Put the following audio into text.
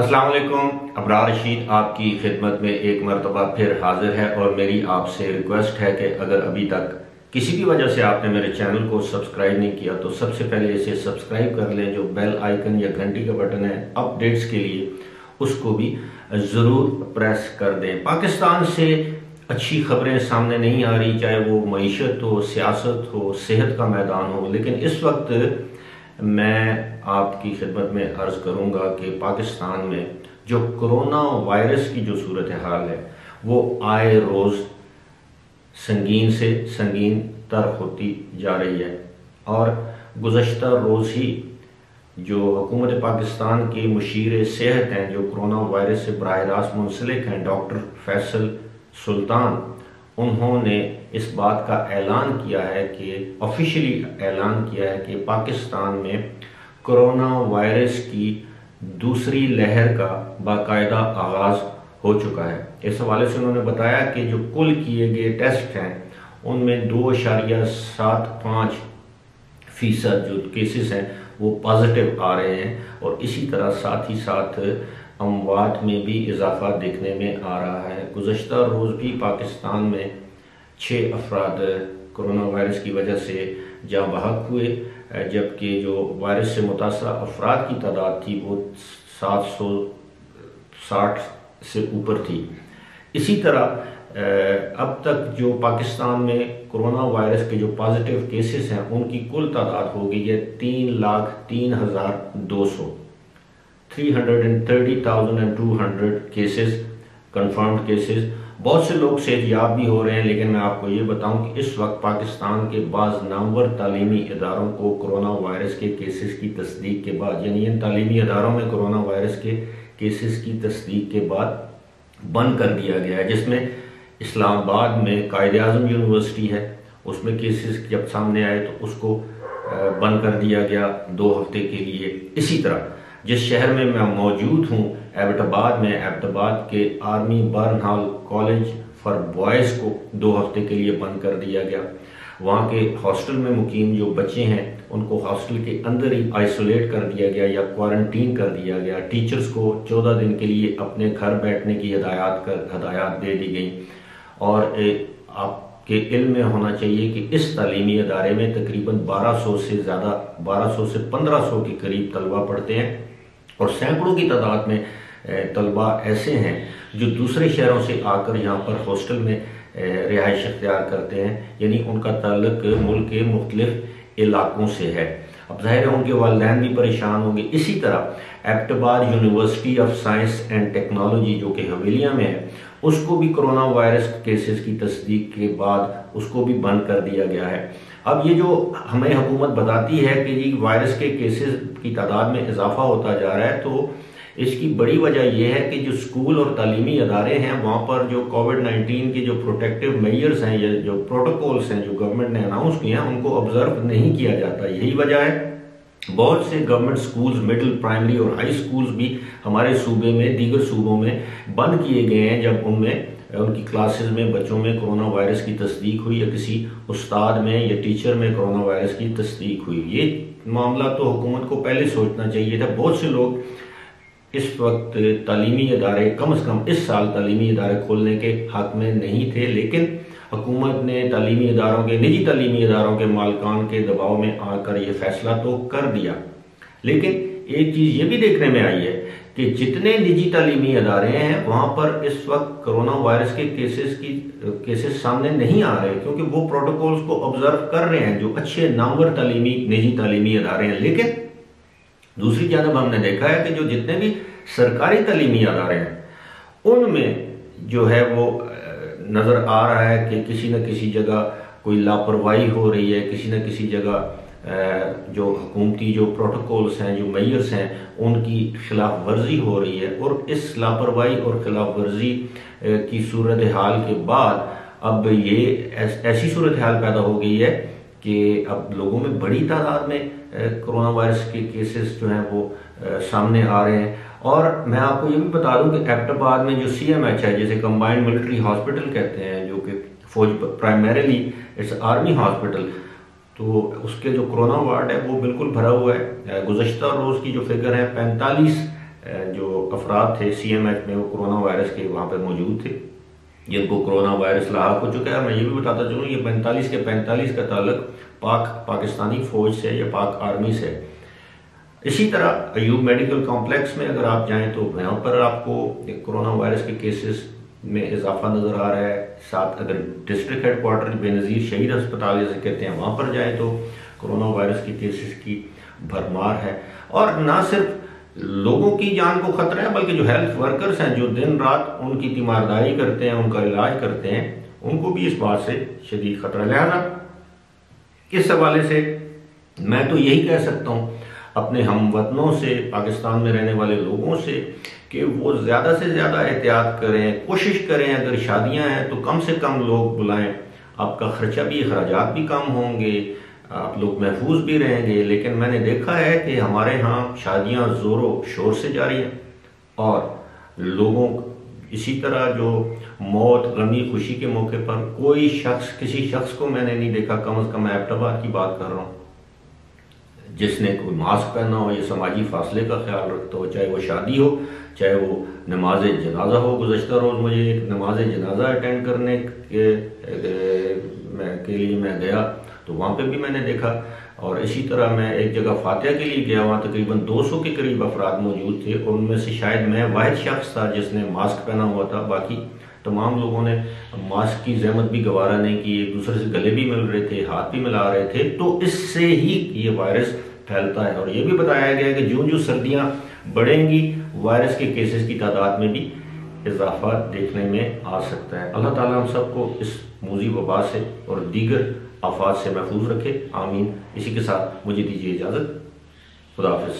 अस्सलाम वालेकुम। अबरार रशीद आपकी खिदमत में एक मरतबा फिर हाजिर है और मेरी आपसे रिक्वेस्ट है कि अगर अभी तक किसी भी वजह से आपने मेरे चैनल को सब्सक्राइब नहीं किया तो सबसे पहले इसे सब्सक्राइब कर लें। जो बेल आइकन या घंटी का बटन है अपडेट्स के लिए, उसको भी ज़रूर प्रेस कर दें। पाकिस्तान से अच्छी खबरें सामने नहीं आ रही, चाहे वो मईशत हो, सियासत हो, सेहत का मैदान हो, लेकिन इस वक्त मैं आपकी खिदमत में अर्ज़ करूंगा कि पाकिस्तान में जो कोरोना वायरस की जो सूरत हाल है वो आए रोज़ संगीन से संगीन तर होती जा रही है। और गुज़श्ता रोज़ ही जो हुकूमत पाकिस्तान के मुशीर सेहत हैं, जो कोरोना वायरस से बराह रास्त मुंसलिक हैं, डॉक्टर फैसल सुल्तान, उन्होंने इस बात का ऐलान किया है कि ऑफिशियली ऐलान किया है कि पाकिस्तान में कोरोना वायरस की दूसरी लहर का बाकायदा आगाज़ हो चुका है। इस हवाले से उन्होंने बताया कि जो कुल किए गए टेस्ट हैं उनमें 2.75% जो केसेस हैं वो पॉजिटिव आ रहे हैं, और इसी तरह साथ ही साथ अमवात में भी इजाफा देखने में आ रहा है। गुज़श्ता रोज़ भी पाकिस्तान में 6 अफराद कोरोना वायरस की वजह से जाँ बहक हुए, जबकि जो वायरस से मुतासरा अफराद की तादाद थी वो 760 से ऊपर थी। इसी तरह अब तक जो पाकिस्तान में कोरोना वायरस के जो पॉजिटिव केसेस हैं उनकी कुल तादाद हो गई है 3,03,200। 330,200 केसेस, कंफर्म्ड केसेस। बहुत से लोग सेहतयाब भी हो रहे हैं, लेकिन मैं आपको ये बताऊं कि इस वक्त पाकिस्तान के बाज़ नामवर तालीमी इदारों को कोरोना वायरस के केसेस की तस्दीक के बाद, यानी इन तालीमी इदारों में कोरोना वायरस के केसेस की तस्दीक के बाद बंद कर दिया गया है। जिसमें इस्लामाबाद में कायद-ए-आज़म यूनिवर्सिटी है, उसमें केसेस जब सामने आए तो उसको बंद कर दिया गया 2 हफ्ते के लिए। इसी तरह जिस शहर में मैं मौजूद हूँ एबटाबाद में, एबटाबाद के आर्मी बर्नहॉल कॉलेज फॉर बॉयज़ को 2 हफ्ते के लिए बंद कर दिया गया। वहाँ के हॉस्टल में मुकीम जो बच्चे हैं उनको हॉस्टल के अंदर ही आइसोलेट कर दिया गया या क्वारंटीन कर दिया गया। टीचर्स को 14 दिन के लिए अपने घर बैठने की हदायत दे दी गई। और आपके इल्म में होना चाहिए कि इस तालीमी अदारे में तकरीबन 1200 से 1500 के करीब तलबा पढ़ते हैं, और सैकड़ों की तादाद में तलबा ऐसे हैं जो दूसरे शहरों से आकर यहाँ पर हॉस्टल में रिहाइश अख्तियार करते हैं, यानी उनका ताल्लुक मुल्क के मुख्तलिफ इलाकों से है। अब ज़ाहिर है उनके वालिदैन भी परेशान होंगे। इसी तरह Abbottabad university of science and technology जो कि हवेलिया में है, उसको भी कोरोना वायरस केसेस की तस्दीक के बाद उसको भी बंद कर दिया गया है। अब ये जो हमें हुकूमत बताती है कि जी वायरस के केसेस की तादाद में इजाफा होता जा रहा है, तो इसकी बड़ी वजह यह है कि जो स्कूल और तालीमी अदारे हैं वहाँ पर जो कोविड-19 के जो प्रोटेक्टिव मेजर्स हैं या जो प्रोटोकॉल्स हैं जो गवर्नमेंट ने अनाउंस किए हैं उनको ऑब्जर्व नहीं किया जाता। यही वजह है बहुत से गवर्नमेंट स्कूल्स, मिडिल, प्राइमरी और हाई स्कूल्स भी हमारे सूबे में, दीगर सूबों में बंद किए गए हैं जब उनमें उनकी क्लासेस में बच्चों में कोरोना वायरस की तस्दीक हुई या किसी उस्ताद में या टीचर में कोरोना वायरस की तस्दीक हुई। ये मामला तो हुकूमत को पहले सोचना चाहिए था। बहुत से लोग इस वक्त तालीमी इदारे, कम से कम इस साल तालीमी इदारे खोलने के हक में नहीं थे, लेकिन हुकूमत ने तालीमी इदारों के, निजी तालीमी इदारों के मालिकान के दबाव में आकर यह फैसला तो कर दिया। लेकिन एक चीज़ ये भी देखने में आई है कि जितने निजी तालीमी इदारे हैं वहाँ पर इस वक्त कोरोना वायरस के केसेस सामने नहीं आ रहे, क्योंकि वो प्रोटोकॉल्स को ऑब्जर्व कर रहे हैं जो अच्छे नामवर तालीमी निजी तालीमी इदारे हैं। लेकिन दूसरी जानब हमने देखा है कि जो जितने भी सरकारी तालीमी अदारे हैं उनमें जो है वो नज़र आ रहा है कि किसी न किसी जगह कोई लापरवाही हो रही है, किसी न किसी जगह जो हुकूमती जो प्रोटोकॉल्स हैं, जो मेजर्स हैं, उनकी खिलाफ वर्जी हो रही है। और इस लापरवाही और खिलाफ वर्जी की सूरत हाल के बाद अब ये ऐसी सूरत हाल पैदा हो गई है कि अब लोगों में बड़ी तादाद में कोरोना वायरस के केसेस जो हैं वो सामने आ रहे हैं। और मैं आपको ये भी बता दूं कि एबटाबाद में जो CMH है, जैसे कंबाइंड मिलिट्री हॉस्पिटल कहते हैं, जो कि फौज प्राइमरीली इट्स आर्मी हॉस्पिटल, तो उसके जो कोरोना वार्ड है वो बिल्कुल भरा हुआ है। गुज़श्ता रोज़ की जो फिगर है 45 जो अफराद थे CMH में वो कोरोना वायरस के वहाँ पे मौजूद थे, जिनको कोरोना वायरस लाहक हो चुका है। मैं ये भी बताता चलूँ, ये 45 के 45 का ताल्लुक पाकिस्तानी फ़ौज से या पाक आर्मी से। इसी तरह अयूब मेडिकल कॉम्प्लेक्स में अगर आप जाएं तो वहाँ पर आपको कोरोना वायरस के केसेस में इजाफा नज़र आ रहा है। साथ अगर डिस्ट्रिक्ट हेडक्वार्टर बेनज़ीर शहीद अस्पताल जैसे कहते हैं वहाँ पर जाएं तो कोरोना वायरस के केसेस की भरमार है। और ना सिर्फ लोगों की जान को खतरा है, बल्कि जो हेल्थ वर्कर्स हैं जो दिन रात उनकी तीमारदारी करते हैं, उनका इलाज करते हैं, उनको भी इस बात से शदीद खतरा। लिहाजा इस हवाले से मैं तो यही कह सकता हूँ अपने हमवतनों से, पाकिस्तान में रहने वाले लोगों से, कि वो ज़्यादा से ज़्यादा एहतियात करें, कोशिश करें। अगर शादियां हैं तो कम से कम लोग बुलाएं, आपका खर्चा भी, अखराजात भी कम होंगे, आप लोग महफूज भी रहेंगे। लेकिन मैंने देखा है कि हमारे यहाँ शादियां ज़ोरों शोर से जारी हैं और लोगों इसी तरह जो मौत, गमी, खुशी के मौके पर कोई शख्स, किसी शख्स को मैंने नहीं देखा, कम से कम मैं एबटाबाद की बात कर रहा हूँ, जिसने कोई मास्क पहना हो या समाजी फासले का ख्याल रखता हो, चाहे वो शादी हो, चाहे वो नमाज जनाजा हो। गुज़श्ता रोज़ मुझे एक नमाज जनाजा अटेंड करने के लिए मैं गया तो वहाँ पे भी मैंने देखा। और इसी तरह मैं एक जगह फातिहा के लिए गया, वहाँ तकरीबन 200 के करीब अफराद मौजूद थे, और उनमें से शायद मैं वाहिद शख्स था जिसने मास्क पहना हुआ था। बाकी तमाम लोगों ने मास्क की जहमत भी गवारा नहीं की, एक दूसरे से गले भी मिल रहे थे, हाथ भी मिला रहे थे। तो इससे ही ये वायरस फैलता है। और ये भी बताया गया है कि जो सर्दियाँ बढ़ेंगी वायरस के केसेस की तादाद में भी इजाफा देखने में आ सकता है। अल्लाह ताला हम सबको इस मूजी वबा से और दीगर आफात से महफूज रखे, आमीन। इसी के साथ मुझे दीजिए इजाज़त। खुदा हाफिज़।